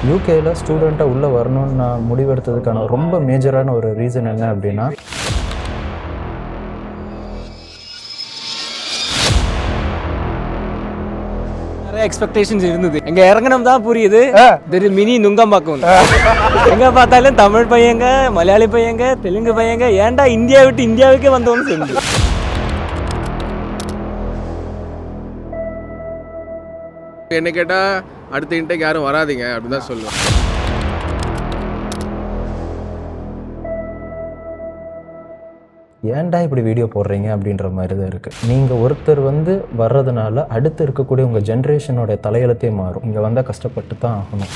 யூகேயில் ஸ்டூடெண்ட்டாக உள்ளே வரணும்னு நான் முடிவெடுத்ததுக்கான ரொம்ப மேஜரான ஒரு ரீசன் என்ன அப்படின்னா, நிறைய எக்ஸ்பெக்டேஷன்ஸ் இருந்தது. எங்க இறங்கணும் தான் புரியுது, இது மினி நுங்கம்பாக்கம். எங்க பார்த்தாலும் தமிழ் பையங்க, மலையாளி பையங்க, தெலுங்கு பையங்க, ஏன்டா இந்தியா விட்டு இந்தியாவுக்கே வந்தோம்னு சொல்லுது. என்ன கேட்டா அடுத்த இன்டேக் யாரும் வராதீங்க அப்படின்னு தான் சொல்லுவேன். ஏன்டா இப்படி வீடியோ போடுறீங்க அப்படின்ற மாதிரி தான் இருக்குது. நீங்கள் ஒருத்தர் வர்றதுனால அடுத்து இருக்கக்கூடிய உங்கள் ஜென்ரேஷனோட தலையெழுத்தே மாறும். இங்கே வந்தால் கஷ்டப்பட்டு தான் ஆகணும்.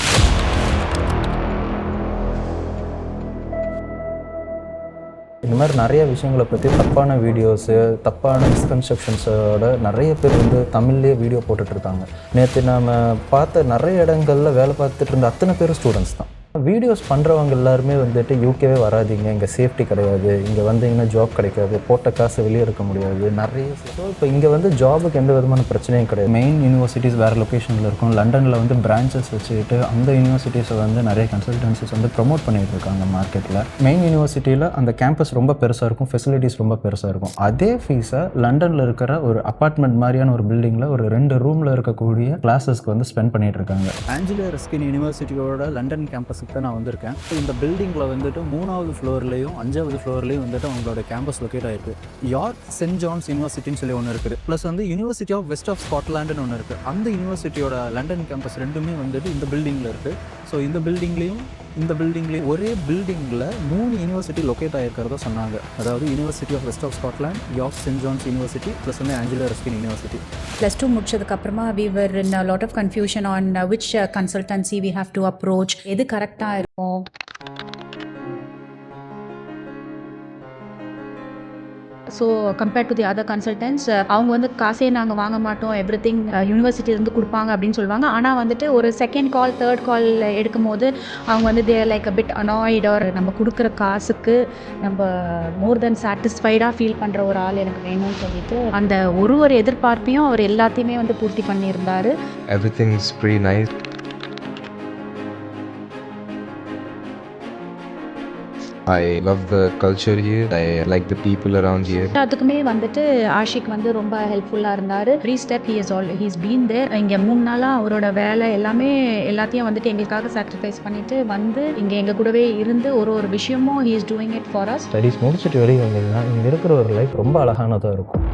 இந்த மாதிரி நிறைய விஷயங்களை பற்றி தப்பான வீடியோஸு, தப்பான மிஸ்கன்செப்ஷன்ஸோட நிறைய பேர் தமிழ்லேயே வீடியோ போட்டுட்ருக்காங்க. நேற்று நாம் பார்த்த நிறைய இடங்களில் வேலை பார்த்துட்டு இருந்த அத்தனை பேரும் ஸ்டூடெண்ட்ஸ் தான். வீடியோஸ் பண்ணுறவங்க எல்லாருமே யூகேவே வராதிங்க, இங்கே சேஃப்டி கிடையாது, இங்கே வந்தீங்கன்னா ஜாப் கிடைக்காது, போட்ட காசு வெளியே எடுக்க முடியாது நிறைய. ஸோ இப்போ இங்கே ஜாபுக்கு எந்த விதமான பிரச்சனையும் கிடையாது. மெயின் யூனிவர்சிட்டிஸ் வேறு லொக்கேஷனில் இருக்கும். லண்டனில் பிரான்ச்சஸ் வச்சுக்கிட்டு அந்த யூனிவர்சிட்டிஸை நிறைய கன்சல்டன்சிஸ் ப்ரொமோட் பண்ணிகிட்டு இருக்காங்க மார்க்கெட்டில். மெயின் யூனிவர்சிட்டியில் அந்த கேம்பஸ் ரொம்ப பெருசாக இருக்கும், ஃபெசிலிட்டிஸ் ரொம்ப பெருசாக இருக்கும். அதே ஃபீஸை லண்டனில் இருக்கிற ஒரு அப்பார்ட்மெண்ட் மாதிரியான ஒரு பில்டிங்கில் ஒரு 2 ரூமில் இருக்கக்கூடிய கிளாஸஸ்க்கு ஸ்பெண்ட் பண்ணிகிட்டு இருக்காங்க. ஆஞ்சலோ ரஸ்கின் யூனிவர்சிட்டியோட லண்டன் கேம்பஸ் நான் வந்திருக்கேன். இந்த பில்டிங்கில் 3வது ஃப்ளோர்லேயும் 5வது ஃப்ளோர்லேயும் அவங்களோட கேம்பஸ் லொக்கேட் ஆகிருக்கு. யார்க் சென்ட் ஜான்ஸ் யூனிவர்சிட்டின்னு சொல்லி ஒன்று இருக்குது. Plus university of west of ஸ்காட்லாண்டுன்னு ஒன்று இருக்குது. அந்த யூனிவர்சிட்டியோட லண்டன் கேம்பஸ் ரெண்டுமே இந்த பில்டிங்கில் இருக்குது. ஸோ இந்த பில்டிங்லேயும் ஒரே பில்டிங்கில் 3 யூனிவர்சிட்டி லொக்கேட் ஆகிருக்கிறதா சொன்னாங்க. அதாவது university of west of Scotland, York send John's university, plus Anglia Ruskin university. +2 முடிச்சதுக்கப்புறமா we were in a lot of confusion on which consultancy we have to approach. எது கரெக்டாக இருக்கும். So compared to the other consultants, அவங்க காசே நாங்கள் வாங்க மாட்டோம், everything யூனிவர்சிட்டியிலேருந்து கொடுப்பாங்க அப்படின்னு சொல்லுவாங்க. ஆனால் ஒரு செகண்ட் கால், தேர்ட் கால் எடுக்கும் போது அவங்க they're like a bit annoyed, or நம்ம கொடுக்குற காசுக்கு நம்ம மோர் தென் சாட்டிஸ்ஃபைடாக ஃபீல் பண்ணுற ஒரு ஆள் எனக்கு வேணும்னு சொல்லிட்டு அந்த ஒரு எதிர்பார்ப்பையும் அவர் எல்லாத்தையுமே பூர்த்தி பண்ணியிருந்தார். Everything is pretty nice. I love the culture here. I like the people around here. அதுக்குமே ஆஷிக் ரொம்ப ஹெல்ப்ஃபுல்லாக இருந்தார். Every step he's been there. இங்கே 3 நாளாக அவரோட வேலை எல்லாத்தையும் எங்களுக்காக சாக்ரிஃபைஸ் பண்ணிட்டு இங்கே எங்கள் கூடவே இருந்து ஒரு விஷயமும் he is doing it for us. Studies முடிச்சுட்டு வெளியே வந்தீங்கன்னா இங்கே இருக்கிற ஒரு லைஃப் ரொம்ப அழகானதாக இருக்கும்.